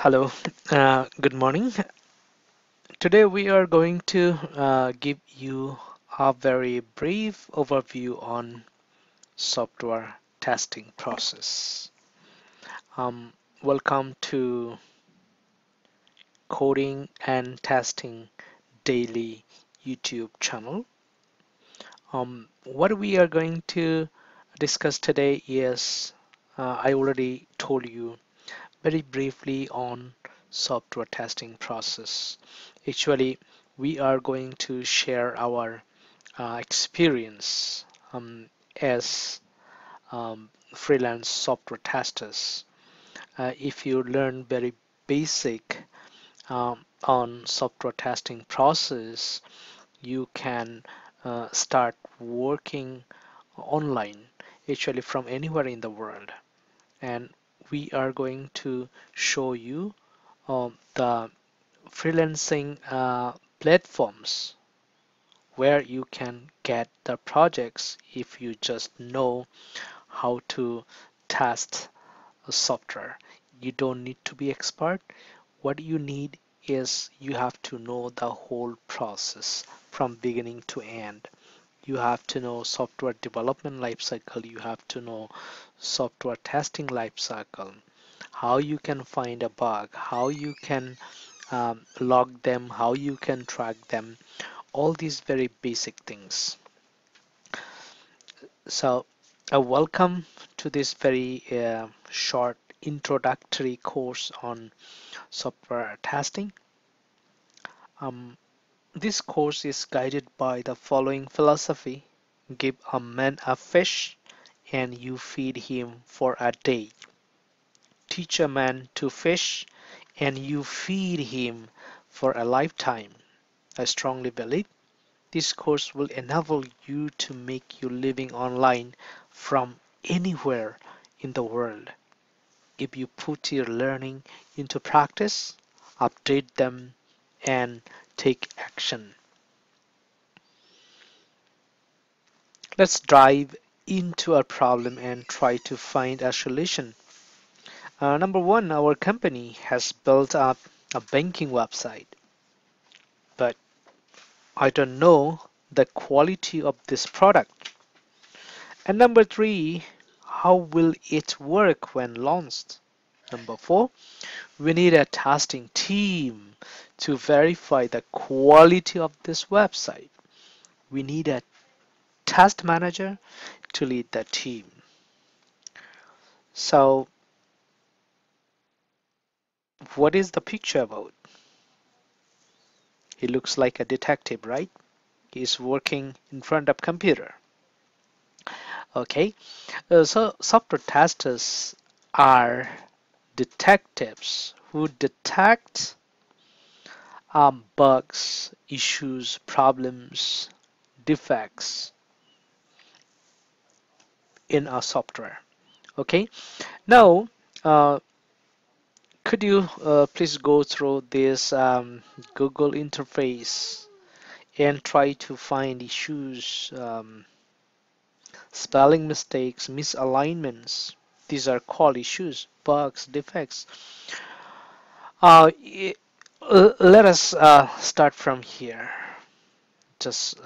Hello, good morning. Today we are going to give you a very brief overview on software testing process. Welcome to Coding and Testing Daily YouTube channel. What we are going to discuss today is I already told you very briefly on software testing process. Actually, we are going to share our experience as freelance software testers. If you learn very basic on software testing process, you can start working online, actually from anywhere in the world. And we are going to show you the freelancing platforms where you can get the projects if you just know how to test a software. You don't need to be expert. What you need is you have to know the whole process from beginning to end. You have to know software development lifecycle. You have to know software testing lifecycle, how you can find a bug, how you can log them, how you can track them, all these very basic things. So, welcome to this very short introductory course on software testing. Um, this course is guided by the following philosophy: give a man a fish and you feed him for a day. Teach a man to fish and you feed him for a lifetime. I strongly believe this course will enable you to make your living online from anywhere in the world. If you put your learning into practice, update them, and take action. Let's dive into our problem and try to find a solution. Number one, our company has built up a banking website, but I don't know the quality of this product. And number three, how will it work when launched? Number four, we need a testing team to verify the quality of this website. We need a test manager to lead the team. So, what is the picture about? He looks like a detective, right? He's working in front of computer. Okay, so software testers are detectives who detect bugs, issues, problems, defects in a software. Okay, now could you please go through this Google interface and try to find issues, spelling mistakes, misalignments. These are called issues, bugs, defects. Uh, Let us start from here. Just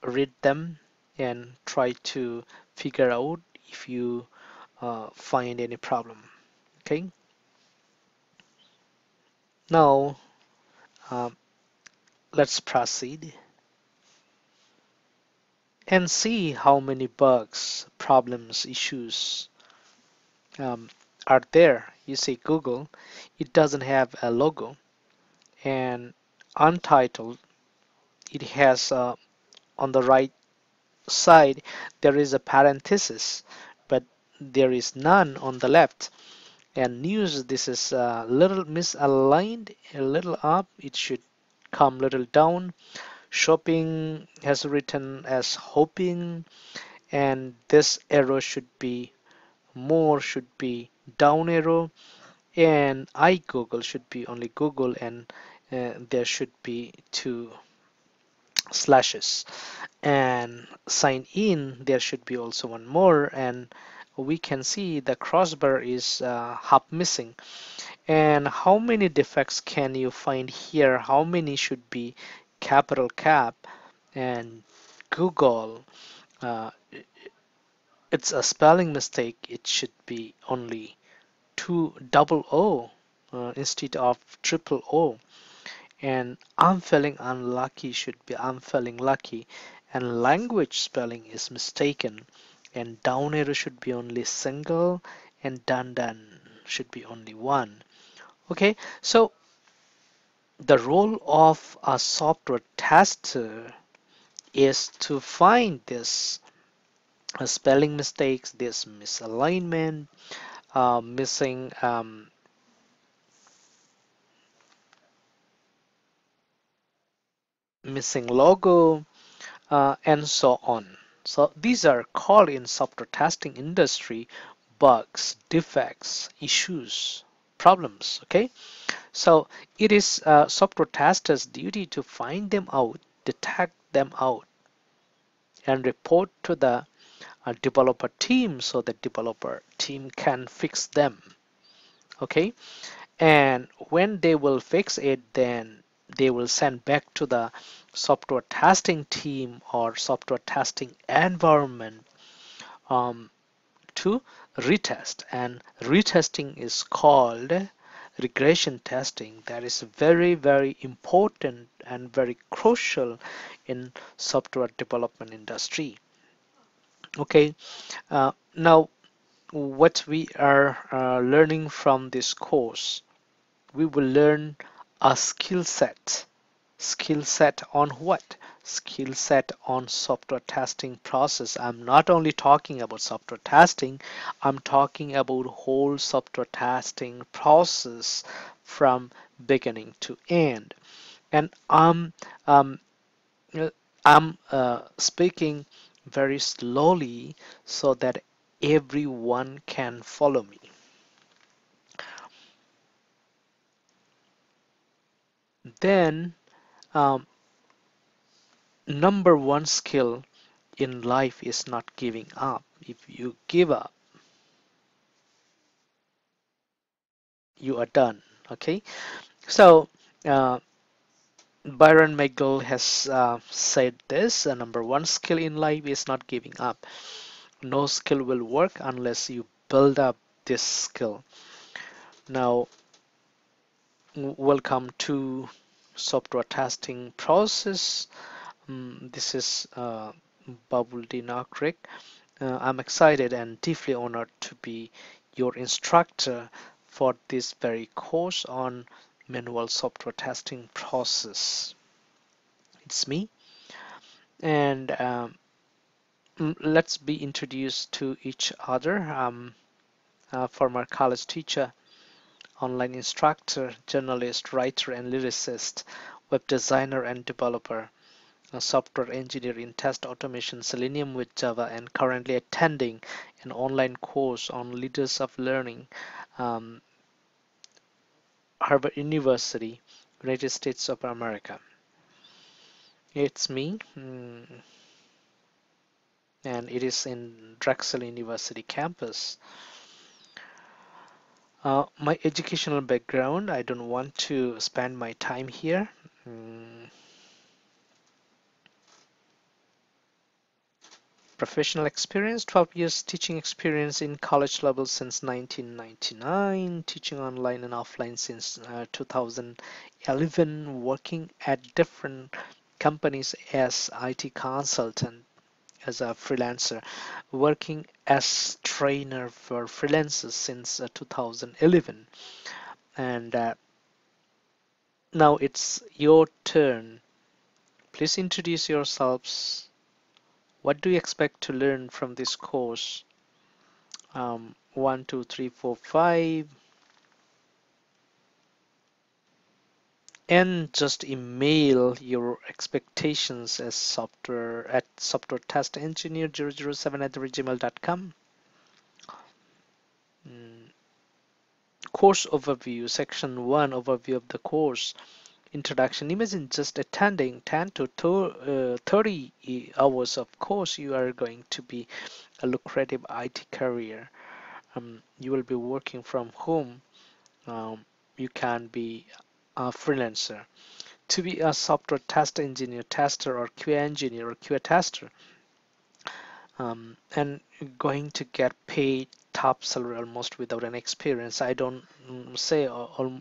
read them and try to figure out if you find any problem. Okay. Now um, let's proceed and see how many bugs, problems, issues um, are there. You see Google, it doesn't have a logo, and untitled, it has on the right side there is a parenthesis, but there is none on the left. And news, this is a little misaligned, a little up, it should come little down. Shopping has written as hoping, and this arrow should be more, should be down arrow, and I Google should be only Google, and there should be two slashes. And sign in, there should be also one more, and we can see the crossbar is half missing. And how many defects can you find here? How many should be capital cap? And Google, uh, it's a spelling mistake. It should be only two double O instead of triple O. And I'm feeling unlucky should be I'm feeling lucky. And language spelling is mistaken. And down arrow should be only single, and done should be only one. Okay, so the role of a software tester is to find this spelling mistakes, this misalignment, missing logo, and so on. So these are called in software testing industry bugs, defects, issues, problems. Okay, so it is software testers' duty to find them out, detect them out, and report to the developer team so the developer team can fix them. Okay, and when they will fix it, then they will send back to the software testing team or software testing environment um, to retest. And retesting is called regression testing. That is very important and very crucial in software development industry. Okay, now what we are learning from this course, we will learn a skill set. Skill set on what? Skill set on software testing process. I'm not only talking about software testing, I'm talking about whole software testing process from beginning to end. And um, I'm speaking very slowly so that everyone can follow me. Then, um, number one skill in life is not giving up. If you give up, you are done. Okay, so uh, Byron McGill has said this: number one skill in life is not giving up. No skill will work unless you build up this skill. Now, welcome to software testing process. This is Babul Dinakrik. I'm excited and deeply honored to be your instructor for this very course on manual software testing process. It's me, and let's be introduced to each other. Former college teacher, online instructor, journalist, writer, and lyricist, web designer and developer, a software engineer in test automation, Selenium with Java, and currently attending an online course on leaders of learning, um, Harvard University, United States of America. It's me, and it is in Drexel University campus. My educational background, I don't want to spend my time here. Mm, Professional experience, 12 years teaching experience in college level since 1999, teaching online and offline since 2011, working at different companies as IT consultant, as a freelancer, working as trainer for freelancers since 2011. And now it's your turn. Please introduce yourselves. What do you expect to learn from this course? 1, 2, 3, 4, 5, and just email your expectations as software at software-test-engineer007@gmail.com. Course overview, section 1, overview of the course. Introduction. Imagine just attending 10 to 30 hours of course. You are going to be a lucrative IT career. You will be working from home. you can be a freelancer. To be a software test engineer, tester, or QA engineer or QA tester, and going to get paid top salary almost without an experience. I don't say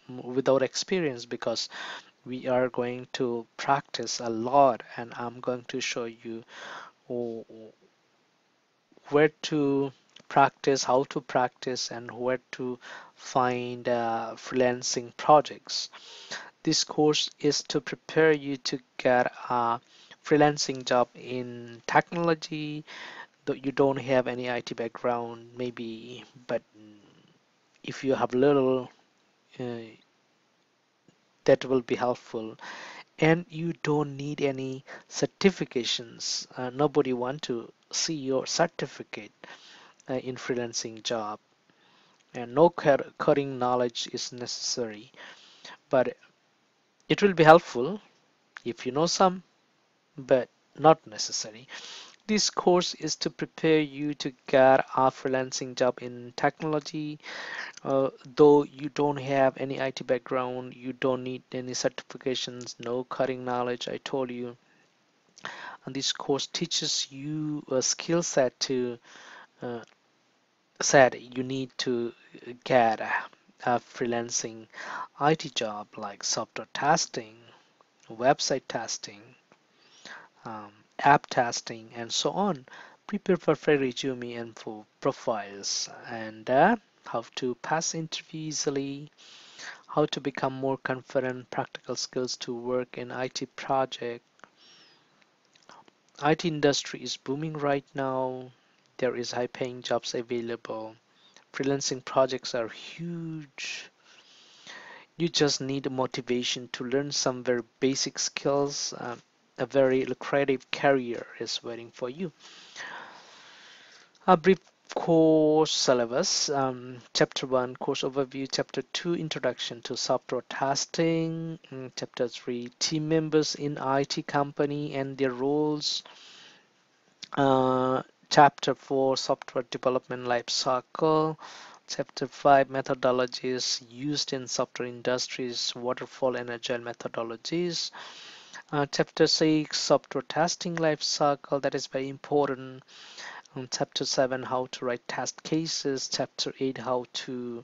without experience, because we are going to practice a lot, and I'm going to show you oh, where to practice, how to practice, and where to find freelancing projects. This course is to prepare you to get a freelancing job in technology, though you don't have any IT background, maybe, but if you have little, uh, that will be helpful. And you don't need any certifications. Nobody want to see your certificate in freelancing job, and no coding knowledge is necessary, but it will be helpful if you know some, but not necessary. This course is to prepare you to get a freelancing job in technology. Though you don't have any IT background, you don't need any certifications, no coding knowledge, I told you. And this course teaches you a skill set to uh, set you need to get a freelancing IT job, like software testing, website testing, app testing, and so on. Prepare for free resume and for profiles, and how to pass interview easily, how to become more confident, practical skills to work in IT project. IT industry is booming right now. There is high paying jobs available. Freelancing projects are huge. You just need motivation to learn some very basic skills. A very lucrative career is waiting for you. A brief course syllabus. Chapter 1 course overview, Chapter 2 introduction to software testing, Chapter 3 team members in IT company and their roles, Chapter 4 software development life cycle, Chapter 5 methodologies used in software industries, waterfall and agile methodologies, Chapter 6 software testing life cycle, that is very important. Chapter 7 how to write test cases, Chapter 8 how to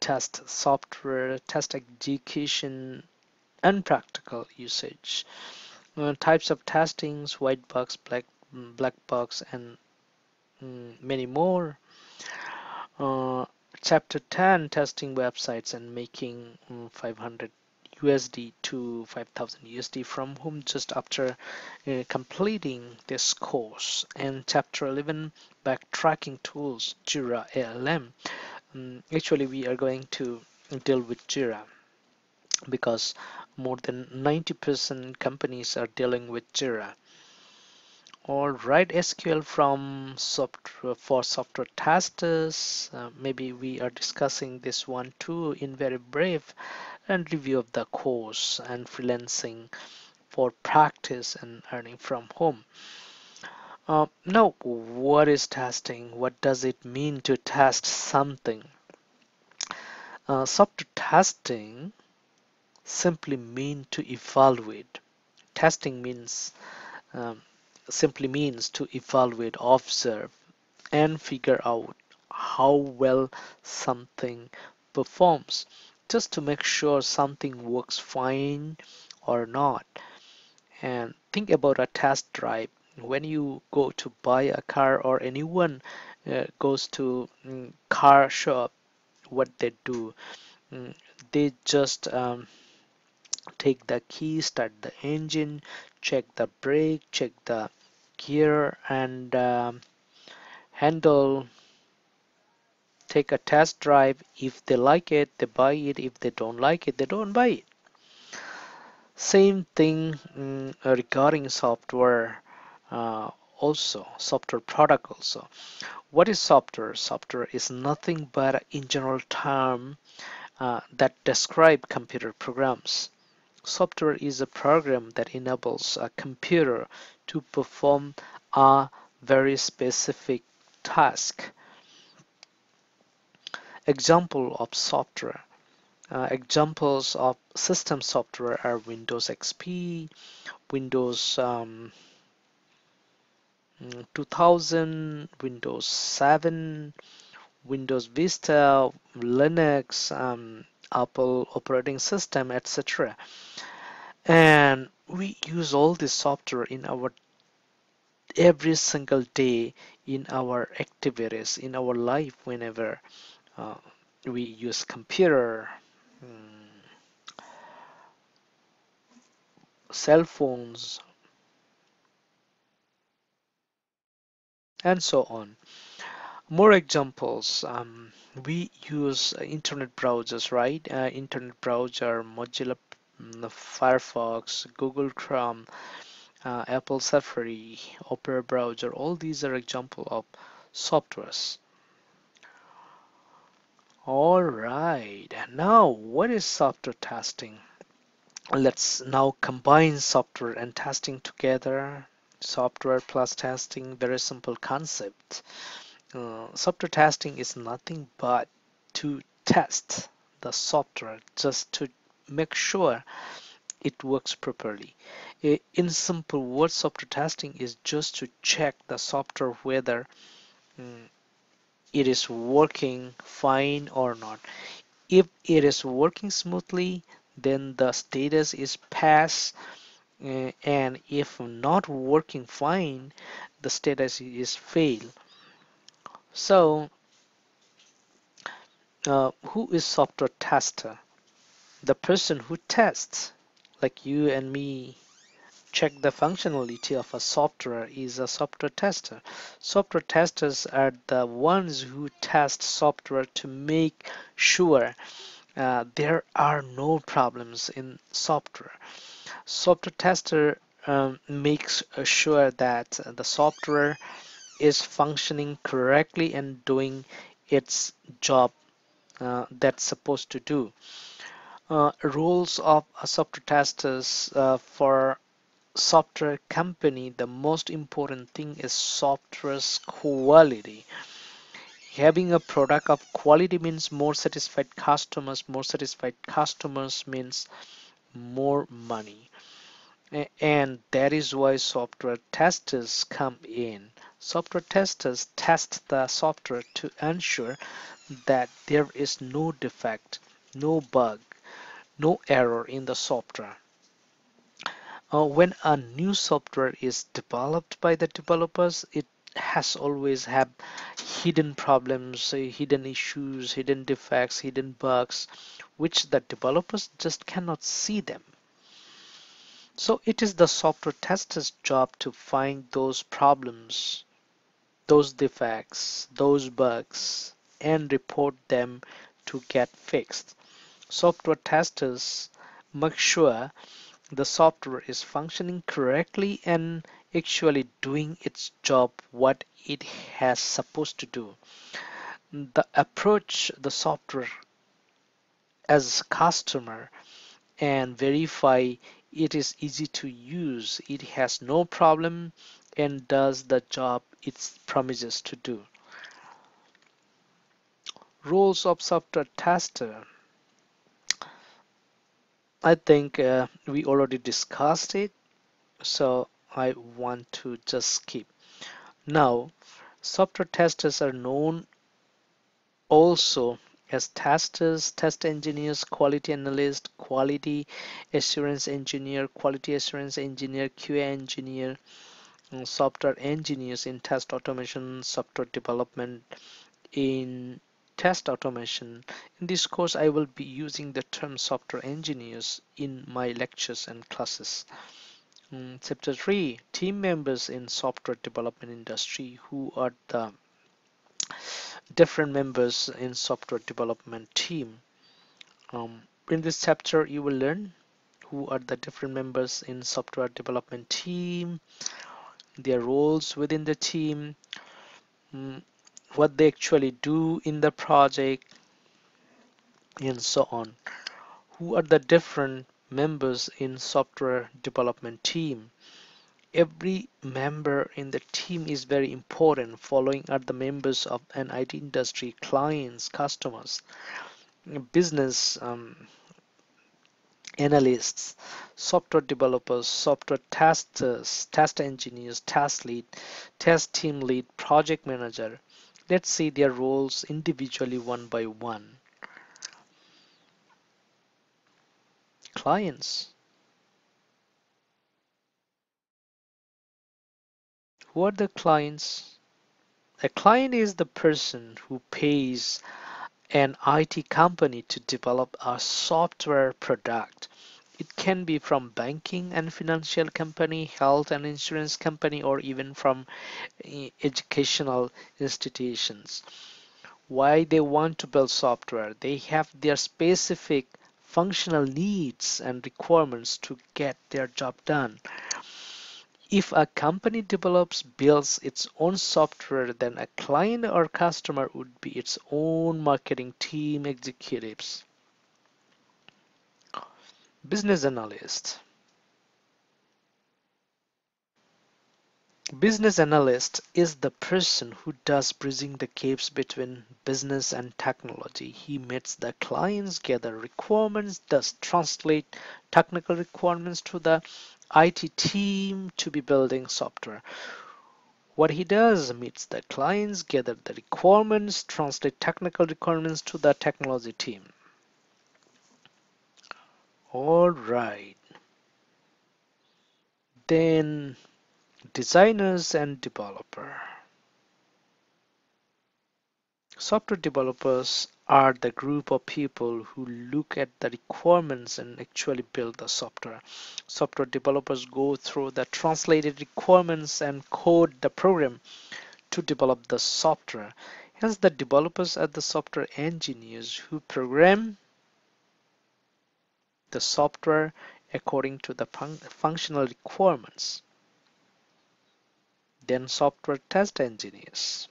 test software, test execution and practical usage, types of testings, white box, black box, and many more. uh, Chapter 10 testing websites and making 500 USD to 5000 USD from home just after completing this course. And Chapter 11 backtracking tools, Jira ALM. Actually, we are going to deal with Jira because more than 90% companies are dealing with Jira. Or write SQL from software for software testers. Maybe we are discussing this one too in very brief, and review of the course and freelancing for practice and earning from home. Now, what is testing? What does it mean to test something? Software testing simply mean to evaluate. Testing means um, simply means to evaluate, observe, and figure out how well something performs, just to make sure something works fine or not. And think about a test drive. When you go to buy a car, or anyone goes to car shop, what they do, mm, they just take the key, start the engine, check the brake, check the gear, and handle, take a test drive. If they like it, they buy it. If they don't like it, they don't buy it. Same thing regarding software, also software product also. What is software? Software is nothing but in general term that describe computer programs. Software is a program that enables a computer to perform a very specific task. Example of software: Examples of system software are Windows XP, Windows 2000, Windows 7, Windows Vista, Linux, Apple operating system, etc. And we use all this software in our every single day in our activities, in our life whenever uh, we use computer, cell phones, and so on. More examples. We use internet browsers, right? Internet browser, Mozilla Firefox, Google Chrome, Apple Safari, Opera browser. All these are example of softwares. All right. Now, what is software testing? Let's now combine software and testing together. Software plus testing, very simple concept. Software testing is nothing but to test the software just to make sure it works properly. In simple words, software testing is just to check the software whether mm, it is working fine or not. If it is working smoothly, then the status is pass, and if not working fine, the status is fail. So, who is software tester? The person who tests, like you and me, check the functionality of a software is a software tester. Software testers are the ones who test software to make sure there are no problems in software. Software tester makes sure that the software is functioning correctly and doing its job that's supposed to do. Roles of software testers for software company, the most important thing is software's quality. Having a product of quality means more satisfied customers. More satisfied customers means more money. And that is why software testers come in. Software testers test the software to ensure that there is no defect, no bug, no error in the software. When a new software is developed by the developers, it has always have hidden problems, hidden issues, hidden defects, hidden bugs, which the developers just cannot see them. So it is the software tester's job to find those problems, those defects, those bugs, and report them to get fixed. Software testers make sure the software is functioning correctly and actually doing its job what it has supposed to do. The approach the software as customer and verify it is easy to use, it has no problem and does the job it promises to do. Roles of software tester. I think we already discussed it, so I want to just skip. Now, software testers are known also as testers, test engineers, quality analyst, quality assurance engineer, QA engineer, software engineers in test automation, software development in test automation. In this course, I will be using the term software engineers in my lectures and classes. Chapter 3, team members in software development industry. Who are the different members in software development team? In this chapter, you will learn who are the different members in software development team, their roles within the team, mm, what they actually do in the project, and so on. Who are the different members in software development team? Every member in the team is very important. Following are the members of an IT industry, clients, customers. business analysts, software developers, software testers, test engineers, test lead, test team lead, project manager. Let's see their roles individually one by one. Clients. Who are the clients? A client is the person who pays an IT company to develop a software product. It can be from banking and financial company, health and insurance company, or even from educational institutions. Why they want to build software? They have their specific functional needs and requirements to get their job done. If a company builds its own software, then a client or customer would be its own marketing team executives. Business analyst. Business analyst is the person who does bridging the gaps between business and technology. He meets the clients, gather requirements, does translate technical requirements to the IT team to be building software. What he does meets the clients, gather the requirements, translate technical requirements to the technology team. All right. Then designers and developer. Software developers are the group of people who look at the requirements and actually build the software. Software developers go through the translated requirements and code the program to develop the software. Hence, the developers are the software engineers who program the software according to the functional requirements. Then software test engineers.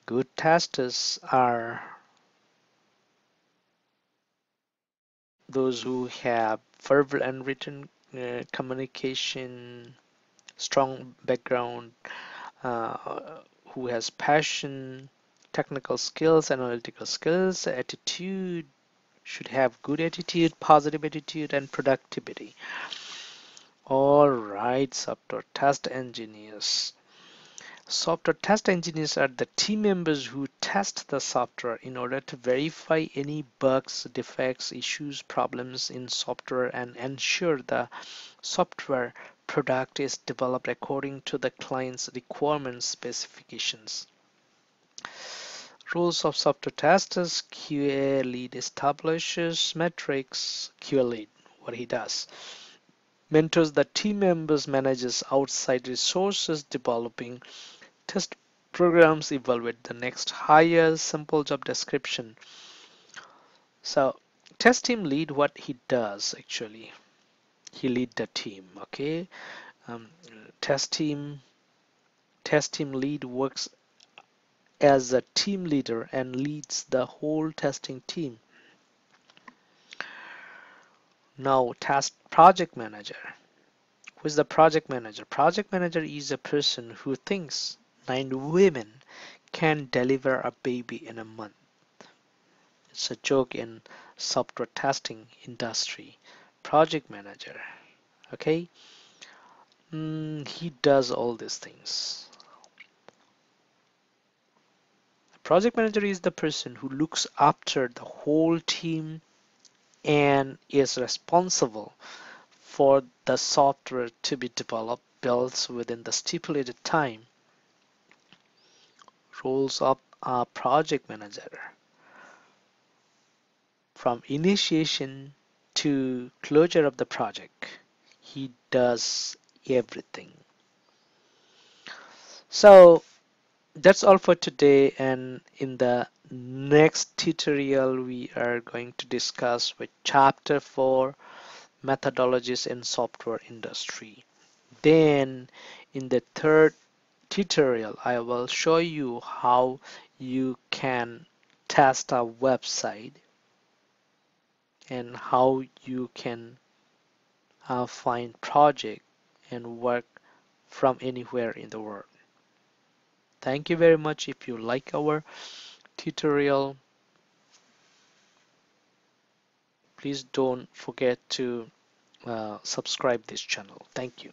Good testers are those who have verbal and written communication, strong background, who has passion, technical skills, analytical skills, attitude, should have good attitude, positive attitude, and productivity. All right, software test engineers. Software test engineers are the team members who test the software in order to verify any bugs, defects, issues, problems in software and ensure the software product is developed according to the client's requirements specifications. Rules of software testers: QA lead establishes metrics. QA lead, what he does: mentors the team members, manages outside resources, developing test programs, evaluate the next hire, simple job description. So test team lead, what he does actually, he lead the team. Okay, um, test team lead works as a team leader and leads the whole testing team. Now test project manager. Who is the project manager? Project manager is a person who thinks 9 women can deliver a baby in a month. It's a joke in software testing industry. Project manager, okay? He does all these things. Project manager is the person who looks after the whole team and is responsible for the software to be developed, built within the stipulated time. Roles of a project manager: from initiation to closure of the project, he does everything. So that's all for today, and in the next tutorial we are going to discuss with chapter 4, methodologies in software industry. Then in the third tutorial I will show you how you can test a website and how you can find project and work from anywhere in the world. Thank you very much. If you like our tutorial, please don't forget to subscribe this channel. Thank you.